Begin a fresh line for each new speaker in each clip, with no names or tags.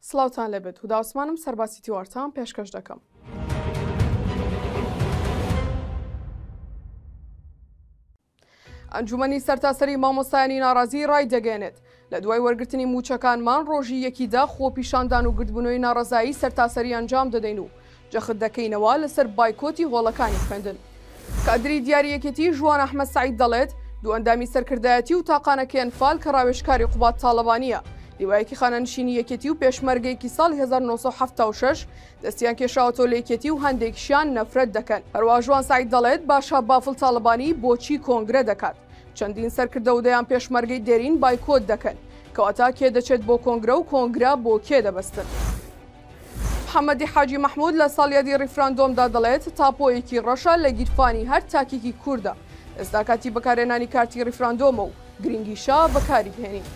سڵاوتان لەبێت و داوسمانم سەرباسی تیوارتان پێشکەش دەکەم. ئەنجومەنی سەرتاسەری مامۆستایانی ناڕازی ڕای دەگەێنێت لە دوای وەرگرتنی موچەکانمان ڕۆژی یەکیدا خۆپیشاندان و گردبوونەوەی ناڕەزایی سەرتاسەری ئەنجام دەدەین و جەخت دەکەینەوە لەسەر بایکۆتی هۆڵەکانی خوێندن. کادری دیاریەکەتی ژوان ئەحمەد سەعید دەڵێت دوو ئەندامی سەرکردایەتی و تاقانەکەی ئەنفال کە ڕاوێژکاری قوبات تاڵەبانیە دیوایەکی خانەنشینی یەکێتی و پێشمەرگەیەکی ساڵی 1976 دەستیان کێشاوەتۆ لە یەکێتی و هەندێکشیان نەفرەت دەکەن. هەروە ژوان سەعید دەڵێت باشا بافڵ تاڵەبانی بۆچی کۆنگرە دەکات. چەندین سەرکردە و دەیان پێشمەرگەی دێرین بایکۆت دەکەن کەواتە کێ دەچێت بۆ کۆنگرە و کۆنگرە بۆ کێ دەبەستن. محەممەدی حاجی مەحموود لە ساڵیادی ڕیفراندۆمدا دەڵێت تاپۆیەکی ڕەشە لە گیرفانی هەر تاکێکی کووردە ئێستا کاتی بەکارێنانی کارتی ڕیفراندۆمە و گرنگیشە بەکاری بهێنین.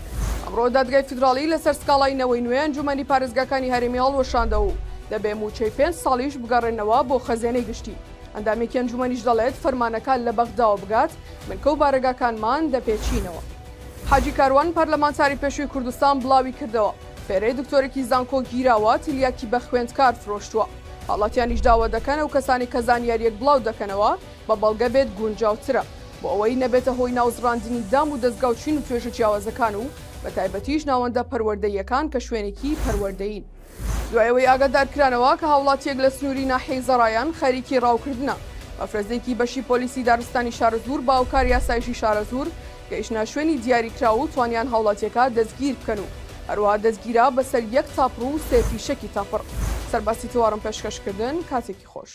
ئەمڕۆ دادگای فیدراڵی لەسەر سکاڵای نەوەی نوێ ئەنجومەنی پارێزگاکانی هەرێمی هەڵوەشاندە و دەبێ موچەی 5 ساڵیش بگەڕێنەوە بۆ خەزێنەی گشتی. ئەندامێکی ئەنجومەنیش دەڵێت فەرمانەکان لە بەغداوە بگات منکە و بارەگاکانمان دەپێچینەوە. حاجی کاروان پەرلەمانتاری پێشووی کوردستان بڵاوی کردەوە فێرەی دکتۆرێکی زانکۆ گیراوە تیلیاکی بە خوێندکار فرۆشتووە. هاڵاتیانیش داوا دەکەن و کەسانی کە زانیاریەک بڵاو دەکەنەوە بە بەڵگە بێت گونجاوترە بۆ ئەوەی نەبێتە هۆی ناوزڕاندنی دام و دەستگاوچین و توێژە جیاوازەکان و بە تایبەتیش ناوەندە پەروەردەیەکان کە شوێنێکی پەروەردەین. دوایەوەی ئاگادارکرانەوە کە هاوڵاتیەک لە سنووری ناحیەی زەڕایان خەریکی ڕاوکردنە بەفرەزێکی بەشی پۆلیسی دارستانی شارەزور باوکار یاسایشی شارەزور گەیشتە شوێنی دیاریکراوە و توانیان هاوڵاتیەکە دەستگیر بکەن و هەروەها دەستگیرە بەسەر یەک تاپڕ و سێ فیشەکی تاپڕ. سەرباسی تیوارم پێشکەشکردن کاتێکی خۆش.